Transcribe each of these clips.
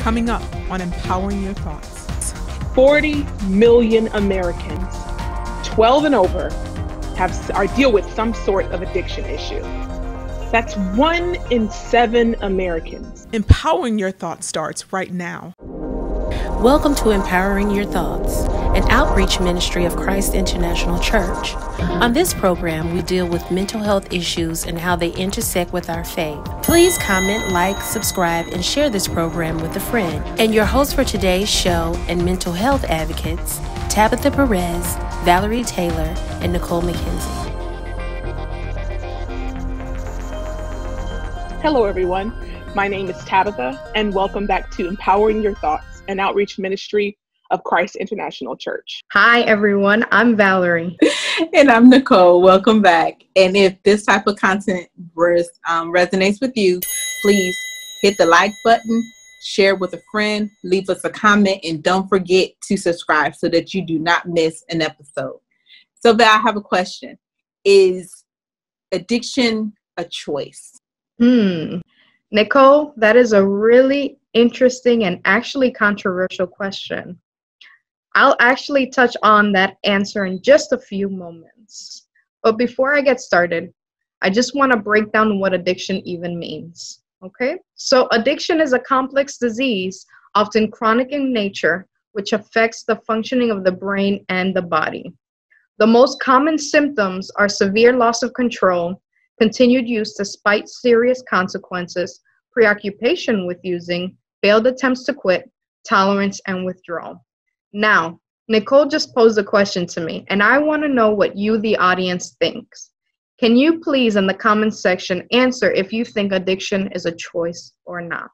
Coming up on Empowering Your Thoughts. 40 million Americans 12 and over deal with some sort of addiction issue. That's 1 in 7 Americans. Empowering Your Thoughts starts right now. Welcome to Empowering Your Thoughts, an outreach ministry of Christ International Church. On this program, we deal with mental health issues and how they intersect with our faith. Please comment, like, subscribe, and share this program with a friend. And your hosts for today's show and mental health advocates, Tabitha Perez, Valerie Taylor, and Nicole McKenzie. Hello, everyone. My name is Tabitha, and welcome back to Empowering Your Thoughts, an outreach ministry of Christ International Church. Hi, everyone. I'm Valerie. And I'm Nicole. Welcome back. And if this type of content resonates with you, please hit the like button, share with a friend, leave us a comment, and don't forget to subscribe so that you do not miss an episode. So, Val, I have a question. Is addiction a choice? Nicole, that is a really interesting and actually controversial question. I'll actually touch on that answer in just a few moments. But before I get started, I just want to break down what addiction even means. Okay? So addiction is a complex disease, often chronic in nature, which affects the functioning of the brain and the body. The most common symptoms are severe loss of control, continued use despite serious consequences, preoccupation with using, failed attempts to quit, tolerance, and withdrawal. Now, Nicole just posed a question to me, and I want to know what you, the audience, thinks. Can you please, in the comments section, answer if you think addiction is a choice or not?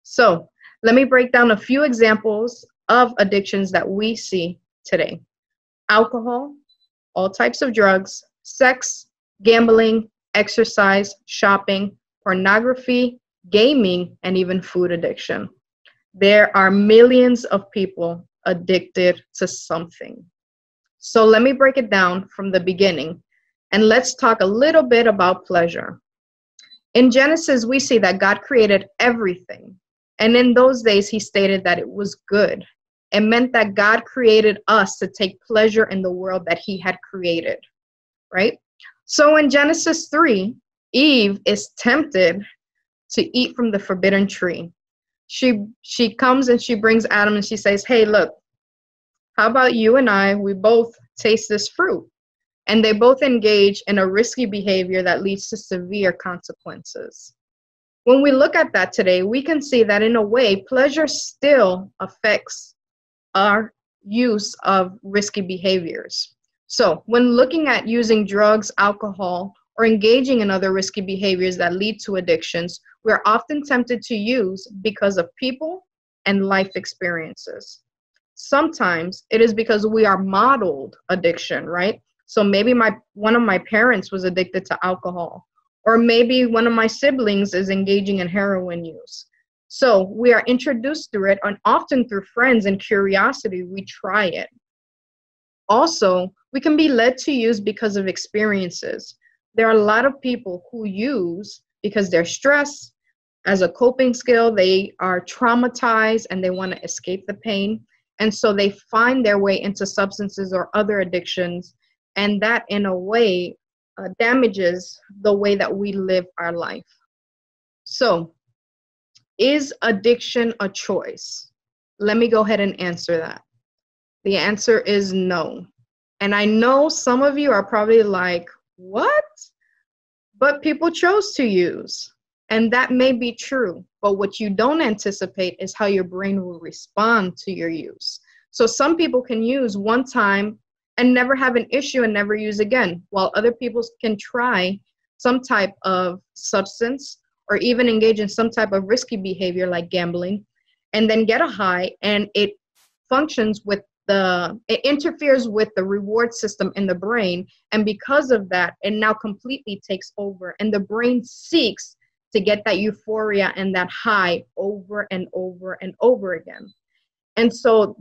So, let me break down a few examples of addictions that we see today. Alcohol, all types of drugs, sex, gambling, exercise, shopping, pornography, gaming, and even food addiction. There are millions of people addicted to something. So let me break it down from the beginning, and let's talk a little bit about pleasure. In Genesis, we see that God created everything, and in those days, he stated that it was good. It meant that God created us to take pleasure in the world that he had created, right? So in Genesis 3, Eve is tempted to eat from the forbidden tree. She comes and she brings Adam and she says, hey, look, how about you and I, we both taste this fruit? And they both engage in a risky behavior that leads to severe consequences. When we look at that today, we can see that in a way, pleasure still affects our use of risky behaviors. So when looking at using drugs, alcohol, or engaging in other risky behaviors that lead to addictions, we're often tempted to use because of people and life experiences. Sometimes it is because we are modeled addiction, right? So maybe one of my parents was addicted to alcohol, or maybe one of my siblings is engaging in heroin use. So we are introduced to it, and often through friends and curiosity, we try it. Also, we can be led to use because of experiences. There are a lot of people who use because they're stressed. As a coping skill, they are traumatized and they want to escape the pain. And so they find their way into substances or other addictions. And that, in a way, damages the way that we live our life. So, is addiction a choice? Let me go ahead and answer that. The answer is no. And I know some of you are probably like, what? But people chose to use. And that may be true. But what you don't anticipate is how your brain will respond to your use. So some people can use one time and never have an issue and never use again, while other people can try some type of substance or even engage in some type of risky behavior like gambling and then get a high, and it functions with it interferes with the reward system in the brain, and because of that, it now completely takes over, and the brain seeks to get that euphoria and that high over and over and over again. And so,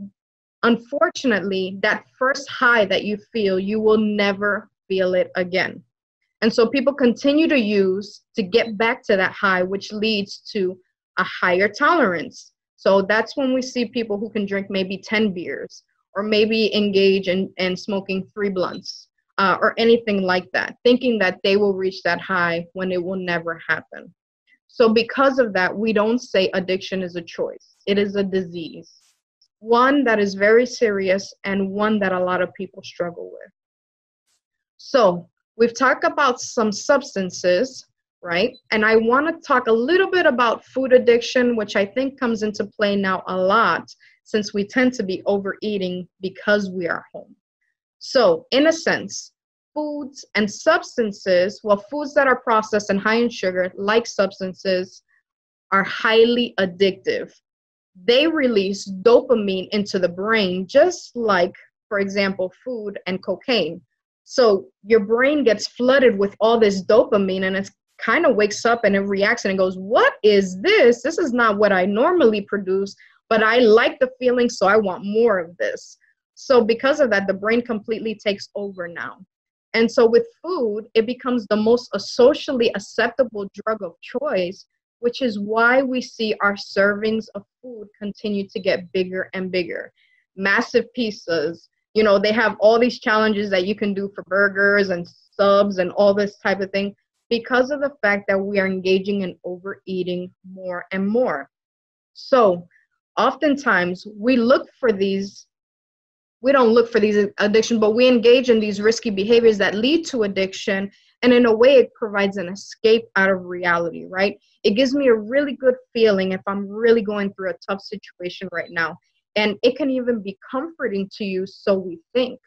unfortunately, that first high that you feel, you will never feel it again. And so people continue to use to get back to that high, which leads to a higher tolerance. So that's when we see people who can drink maybe 10 beers or maybe engage in smoking 3 blunts or anything like that, thinking that they will reach that high when it will never happen. So because of that, we don't say addiction is a choice. It is a disease, one that is very serious and one that a lot of people struggle with. So we've talked about some substances, right? And I want to talk a little bit about food addiction, which I think comes into play now a lot since we tend to be overeating because we are home. So in a sense, foods and substances, well, foods that are processed and high in sugar, like substances, are highly addictive. They release dopamine into the brain, just like, for example, food and cocaine. So your brain gets flooded with all this dopamine and it kind of wakes up and it reacts and it goes, what is this? This is not what I normally produce, but I like the feeling, so I want more of this. So because of that, the brain completely takes over now. And so with food, it becomes the most socially acceptable drug of choice, which is why we see our servings of food continue to get bigger and bigger. Massive pizzas, you know, they have all these challenges that you can do for burgers and subs and all this type of thing because of the fact that we are engaging in overeating more and more. So oftentimes we don't look for these addictions, but we engage in these risky behaviors that lead to addiction. And in a way, it provides an escape out of reality, right? It gives me a really good feeling if I'm really going through a tough situation right now. And it can even be comforting to you, so we think.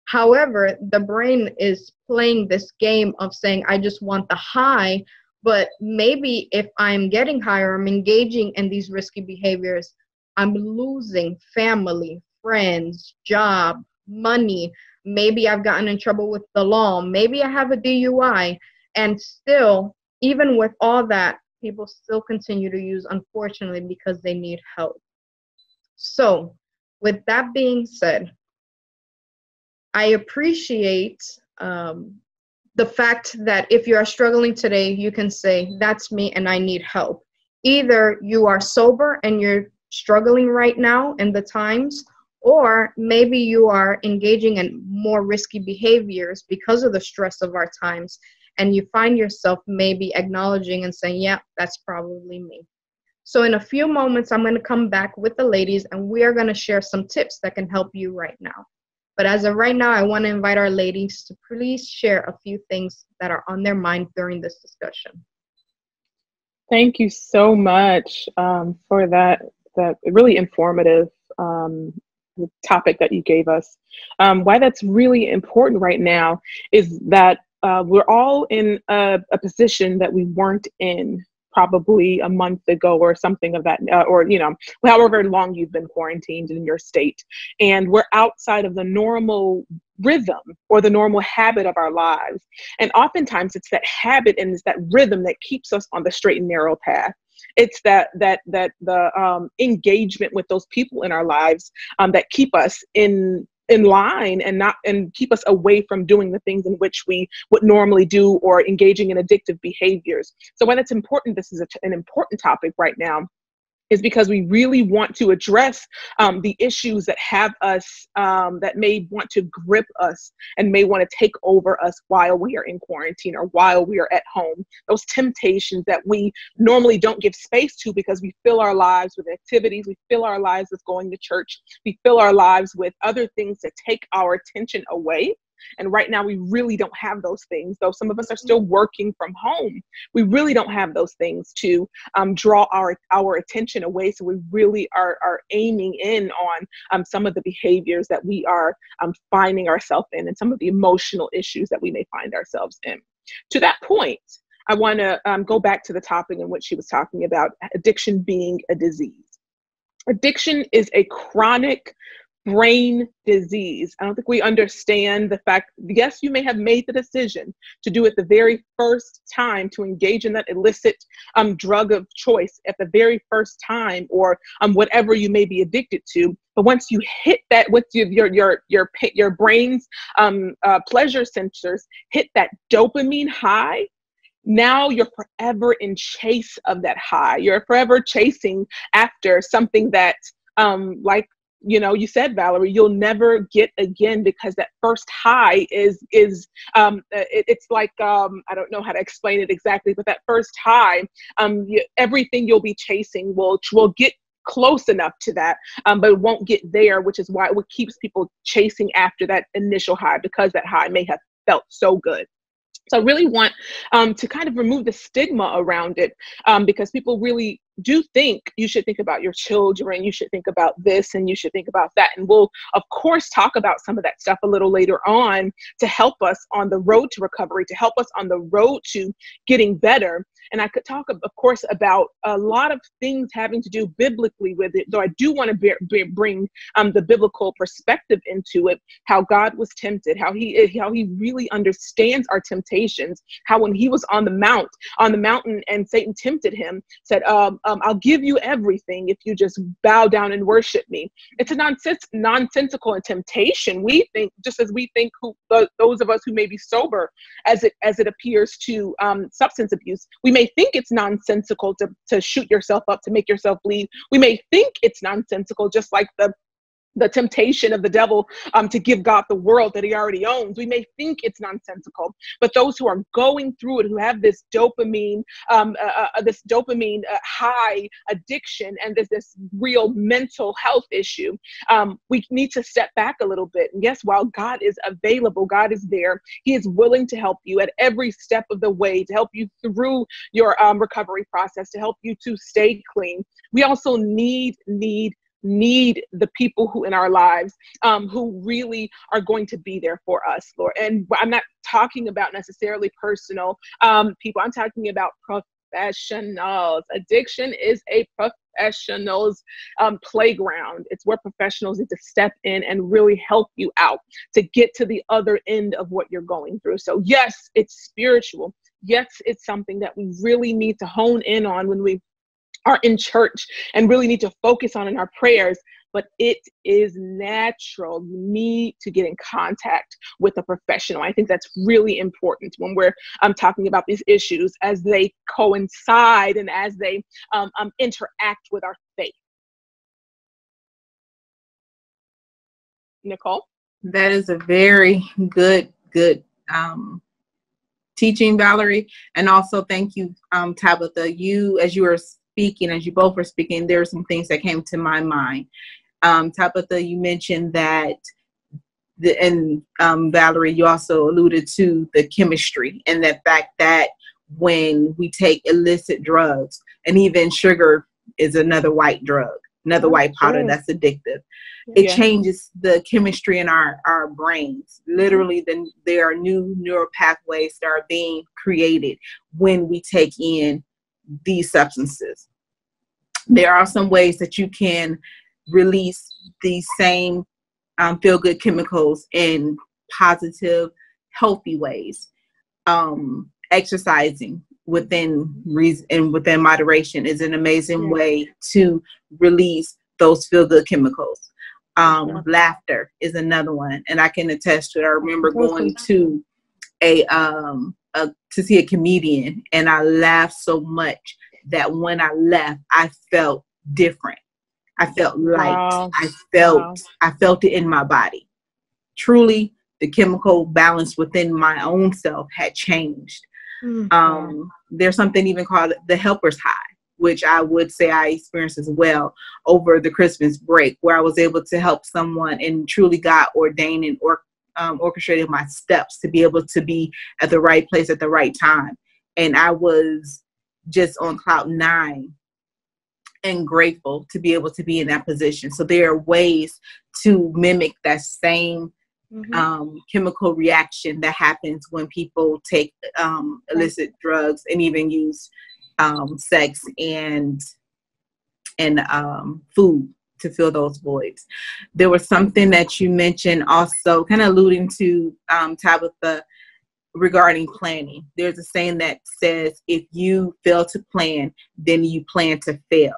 However, the brain is playing this game of saying, I just want the high, but maybe if I'm getting higher, I'm engaging in these risky behaviors, I'm losing family, friends, job, money. Maybe I've gotten in trouble with the law. Maybe I have a DUI. And still, even with all that, people still continue to use, unfortunately, because they need help. So with that being said, I appreciate the fact that if you are struggling today, you can say, that's me and I need help. Either you are sober and you're struggling right now in the times, or maybe you are engaging in more risky behaviors because of the stress of our times, and you find yourself maybe acknowledging and saying, yeah, that's probably me. So in a few moments, I'm going to come back with the ladies, and we are going to share some tips that can help you right now. But as of right now, I want to invite our ladies to please share a few things that are on their mind during this discussion. Thank you so much for that really informative topic that you gave us. Why that's really important right now is that we're all in a position that we weren't in probably a month ago or something of that, or, you know, however long you've been quarantined in your state. And we're outside of the normal rhythm or the normal habit of our lives. And oftentimes it's that habit and it's that rhythm that keeps us on the straight and narrow path. It's the engagement with those people in our lives that keep us in line and keep us away from doing the things in which we would normally do or engaging in addictive behaviors. So when it's important, this is an important topic right now, is because we really want to address the issues that have us, that may want to grip us and may want to take over us while we are in quarantine or while we are at home. Those temptations that we normally don't give space to because we fill our lives with activities, we fill our lives with going to church, we fill our lives with other things that take our attention away. And right now, we really don't have those things, though some of us are still working from home. We really don't have those things to draw our attention away. So we really are aiming in on some of the behaviors that we are finding ourselves in and some of the emotional issues that we may find ourselves in. To that point, I want to go back to the topic in which she was talking about addiction being a disease. Addiction is a chronic brain disease. I don't think we understand the fact, yes, you may have made the decision to do it the very first time, to engage in that illicit drug of choice at the very first time, or whatever you may be addicted to. But once you hit that, with your brain's pleasure sensors hit that dopamine high, now you're forever in chase of that high. You're forever chasing after something that, like, you know, you said, Valerie, you'll never get again, because that first high it's like, I don't know how to explain it exactly, but that first high, everything you'll be chasing will get close enough to that, but it won't get there, which is why what keeps people chasing after that initial high, because that high may have felt so good. So I really want to kind of remove the stigma around it, because people really do think you should think about your children, you should think about this, and you should think about that. And we'll, of course, talk about some of that stuff a little later on to help us on the road to recovery, to help us on the road to getting better. And I could talk, of course, about a lot of things having to do biblically with it, though I do want to bring the biblical perspective into it, how God was tempted, how he really understands our temptations, how when he was on the mountain and Satan tempted him, said, I'll give you everything if you just bow down and worship me. It's a nonsensical temptation. We think, just as we think those of us who may be sober, as it appears to substance abuse, we may think it's nonsensical to shoot yourself up, to make yourself bleed. We may think it's nonsensical, just like the temptation of the devil to give God the world that he already owns. We may think it's nonsensical, but those who are going through it, who have this dopamine high addiction, and this real mental health issue, we need to step back a little bit. And yes, while God is available, God is there, he is willing to help you at every step of the way, to help you through your recovery process, to help you to stay clean. We also need the people who in our lives who really are going to be there for us, Lord. And I'm not talking about necessarily personal people. I'm talking about professionals. Addiction is a professionals playground. It's where professionals need to step in and really help you out to get to the other end of what you're going through. So yes, it's spiritual. Yes, it's something that we really need to hone in on when we are in church and really need to focus on in our prayers, but it is natural. You need to get in contact with a professional. I think that's really important when we're talking about these issues, as they coincide and as they interact with our faith. Nicole? That is a very good teaching, Valerie. And also thank you, Tabitha. As you both were speaking, there are some things that came to my mind. Tabitha, you mentioned that, Valerie, you also alluded to the chemistry and the fact that when we take illicit drugs, and even sugar is another white drug, another white powder that's addictive. It changes the chemistry in our brains. Literally, then there are new neural pathways that are being created when we take in these substances. There are some ways that you can release these same feel-good chemicals in positive, healthy ways. Exercising within reason and within moderation is an amazing way to release those feel-good chemicals. Laughter is another one, and I can attest to it. I remember going to to see a comedian, and I laughed so much that when I left, I felt different. I felt light. Wow. I felt it in my body. Truly, the chemical balance within my own self had changed. There's something even called the helper's high, which I would say I experienced as well over the Christmas break, where I was able to help someone, and truly God ordained and orchestrated my steps to be able to be at the right place at the right time. And I was just on cloud 9 and grateful to be able to be in that position. So there are ways to mimic that same chemical reaction that happens when people take illicit drugs and even use sex and food to fill those voids. There was something that you mentioned also, kind of alluding to Tabitha, regarding planning. There's a saying that says, if you fail to plan, then you plan to fail.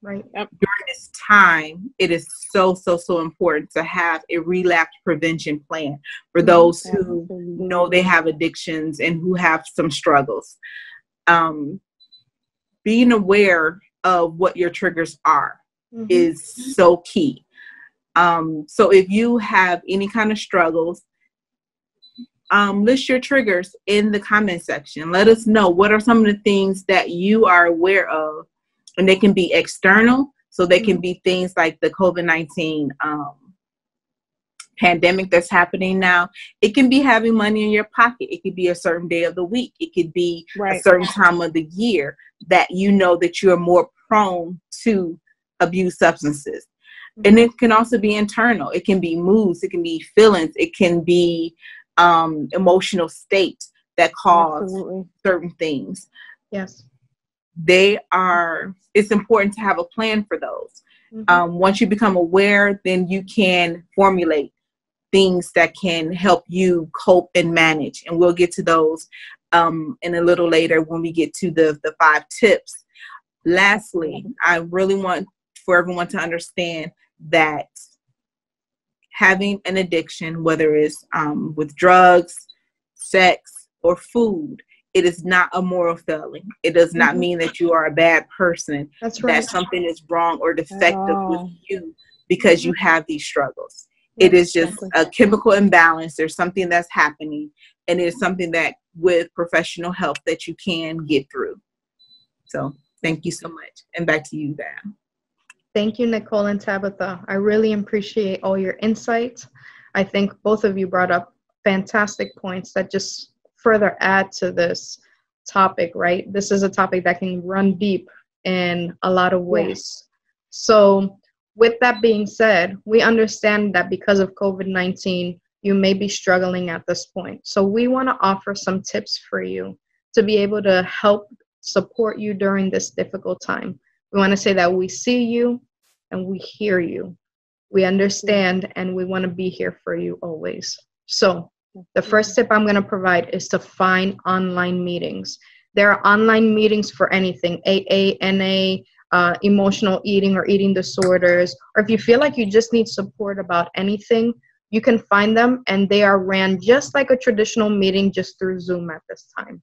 Right. Yep. During this time, it is so important to have a relapse prevention plan for those who know they have addictions and who have some struggles. Being aware of what your triggers are is so key. So if you have any kind of struggles, list your triggers in the comment section. Let us know what are some of the things that you are aware of, and they can be external. So they can be things like the COVID-19 pandemic that's happening now. It can be having money in your pocket. It could be a certain day of the week. It could be a certain time of the year that you know that you are more prone to abuse substances. And it can also be internal. It can be moods. It can be feelings. It can be emotional states that cause certain things. Yes. It's important to have a plan for those. Once you become aware, then you can formulate things that can help you cope and manage. And we'll get to those in a little later when we get to the 5 tips. Lastly, I really want for everyone to understand that having an addiction, whether it's with drugs, sex, or food, it is not a moral failing. It does not mean that you are a bad person. That's right. That something is wrong or defective with you because you have these struggles. It is just a chemical imbalance. There's something that's happening, and it's something that with professional help that you can get through. So thank you so much. And back to you, Val. Thank you, Nicole and Tabitha. I really appreciate all your insights. I think both of you brought up fantastic points that just further add to this topic, right? This is a topic that can run deep in a lot of ways. So with that being said, we understand that because of COVID-19, you may be struggling at this point. So we want to offer some tips for you to be able to help support you during this difficult time. We want to say that we see you and we hear you. We understand and we want to be here for you always. So the first tip I'm going to provide is to find online meetings. There are online meetings for anything, AA, NA, emotional eating or eating disorders, or if you feel like you just need support about anything, you can find them, and they are ran just like a traditional meeting, just through Zoom at this time.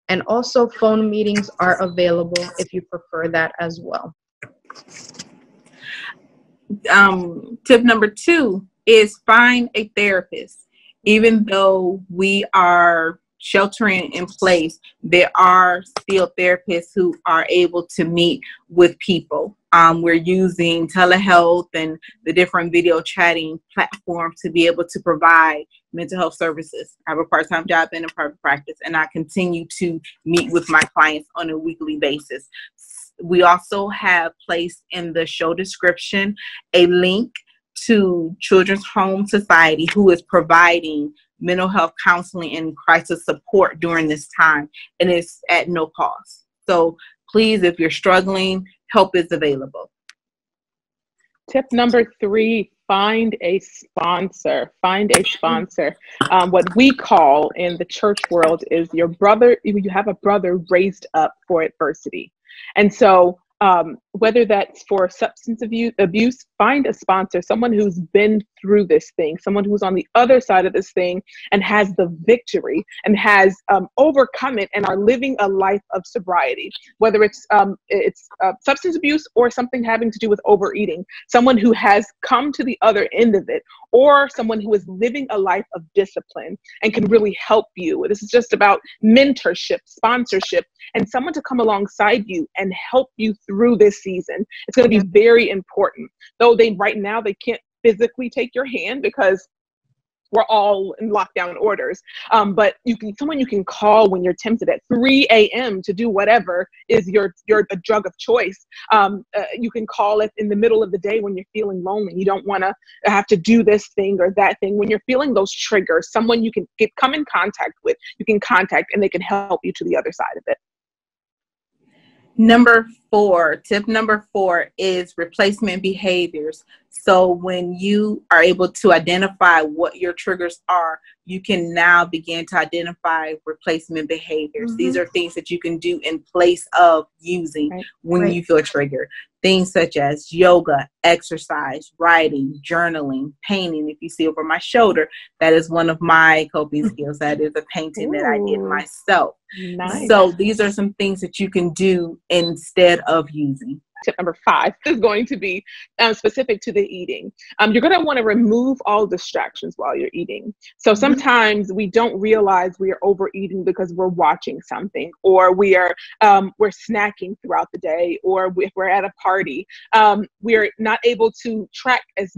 And also phone meetings are available if you prefer that as well. Tip number 2 is find a therapist. Even though we are sheltering in place, there are still therapists who are able to meet with people. We're using telehealth and the different video chatting platforms to be able to provide mental health services. I have a part-time job in a private practice, and I continue to meet with my clients on a weekly basis. We also have placed in the show description a link to Children's Home Society, who is providing mental health counseling and crisis support during this time, and it's at no cost. So please, if you're struggling, help is available. Tip number 3, find a sponsor. Find a sponsor. What we call in the church world is your brother. You have a brother raised up for adversity. And so whether that's for substance abuse, find a sponsor, someone who's been through this thing, someone who's on the other side of this thing and has the victory and has overcome it and are living a life of sobriety, whether it's substance abuse or something having to do with overeating, someone who has come to the other end of it, or someone who is living a life of discipline and can really help you. This is just about mentorship, sponsorship, and someone to come alongside you and help you through this season. It's going to be very important. Though right now they can't physically take your hand because we're all in lockdown orders. But someone you can call when you're tempted at 3 a.m. to do whatever is your drug of choice. You can call it in the middle of the day when you're feeling lonely. You don't want to have to do this thing or that thing. When you're feeling those triggers, someone you can come in contact with, you can contact, and they can help you to the other side of it. Tip number 4 is replacement behaviors. So when you are able to identify what your triggers are, you can now begin to identify replacement behaviors. These are things that you can do in place of using when you feel triggered. Things such as yoga, exercise, writing, journaling, painting. If you see over my shoulder, that is one of my coping skills. That is a painting that I did myself. Nice. So these are some things that you can do instead of using. Tip number 5 is going to be specific to the eating. You're going to want to remove all distractions while you're eating. So sometimes we don't realize we are overeating because we're watching something, or we're snacking throughout the day, or if we're at a party, we're not able to track as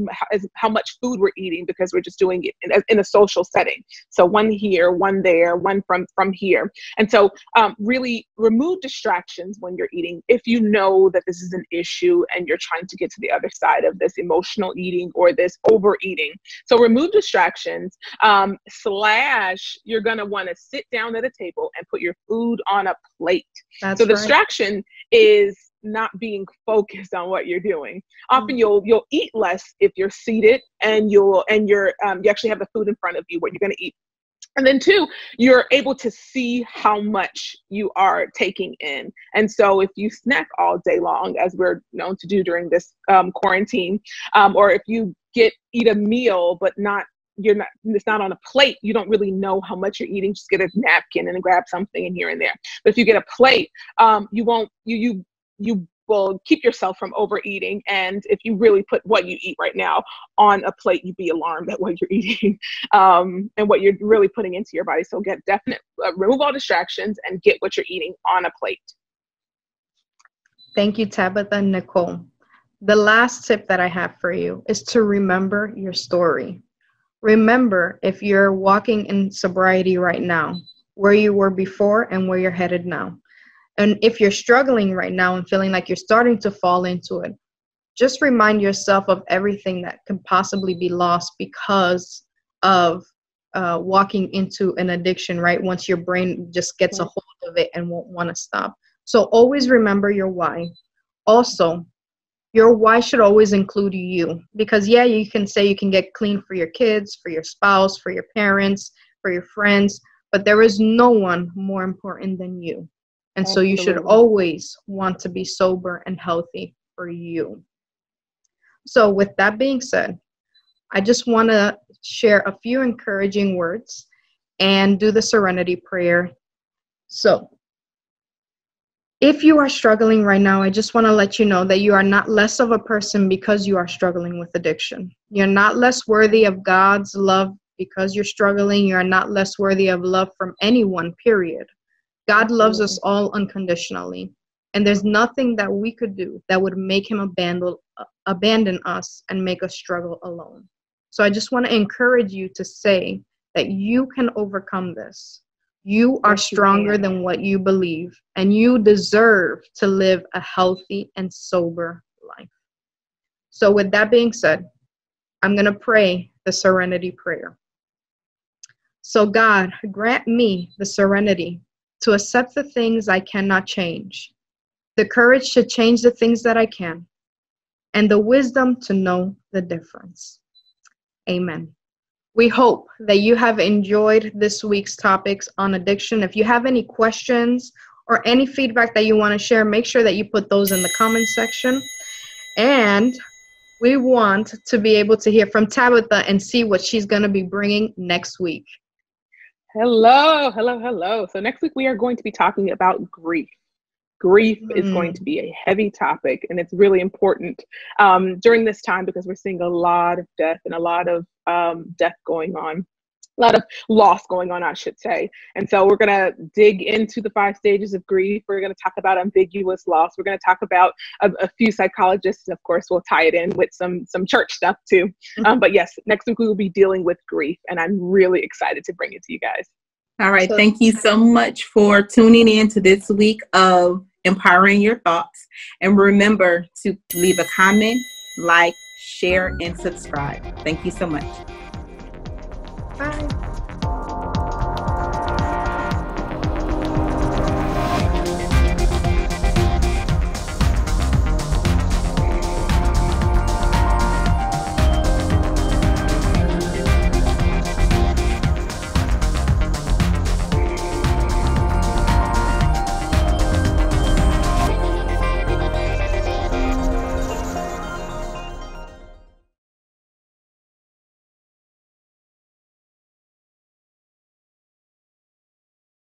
how much food we're eating because we're just doing it in a social setting. So one here, one there, one from here. And so really remove distractions when you're eating. If you know that this is an issue and you're trying to get to the other side of this emotional eating or this overeating. So remove distractions, / you're going to want to sit down at a table and put your food on a plate. That's so right. Distraction is not being focused on what you're doing. Often you'll eat less if you're seated and you actually have the food in front of you, what you're going to eat. And then 2, you're able to see how much you are taking in. And so if you snack all day long, as we're known to do during this quarantine, or if you eat a meal, but it's not on a plate, you don't really know how much you're eating. Just get a napkin and grab something in here and there. But if you get a plate, you will keep yourself from overeating. And if you really put what you eat right now on a plate, you'd be alarmed at what you're eating and what you're really putting into your body. So remove all distractions and get what you're eating on a plate. Thank you, Tabitha and Nicole. The last tip that I have for you is to remember your story. Remember, if you're walking in sobriety right now, where you were before and where you're headed now. And if you're struggling right now and feeling like you're starting to fall into it, just remind yourself of everything that can possibly be lost because of walking into an addiction, right? Once your brain just gets a hold of it and won't want to stop. So always remember your why. Also, your why should always include you, because you can say you can get clean for your kids, for your spouse, for your parents, for your friends, but there is no one more important than you. And so you should always want to be sober and healthy for you. So with that being said, I just want to share a few encouraging words and do the serenity prayer. So if you are struggling right now, I just want to let you know that you are not less of a person because you are struggling with addiction. You're not less worthy of God's love because you're struggling. You are not less worthy of love from anyone, period. God loves us all unconditionally, and there's nothing that we could do that would make him abandon us and make us struggle alone. So I just want to encourage you to say that you can overcome this. You are stronger than what you believe, and you deserve to live a healthy and sober life. So with that being said, I'm going to pray the serenity prayer. So God, grant me the serenity to accept the things I cannot change, the courage to change the things that I can, and the wisdom to know the difference. Amen. We hope that you have enjoyed this week's topics on addiction. If you have any questions or any feedback that you want to share, make sure that you put those in the comment section. And we want to be able to hear from Tabitha and see what she's going to be bringing next week. Hello. So next week we are going to be talking about grief. Grief is going to be a heavy topic, and it's really important during this time because we're seeing a lot of death and a lot of death going on, a lot of loss going on, I should say. And so we're going to dig into the 5 stages of grief. We're going to talk about ambiguous loss. We're going to talk about a few psychologists, and of course we'll tie it in with some church stuff too. But yes, next week we will be dealing with grief, and I'm really excited to bring it to you guys. All right. Thank you so much for tuning in to this week of Empowering Your Thoughts. And remember to leave a comment, like, share, and subscribe. Thank you so much. Bye.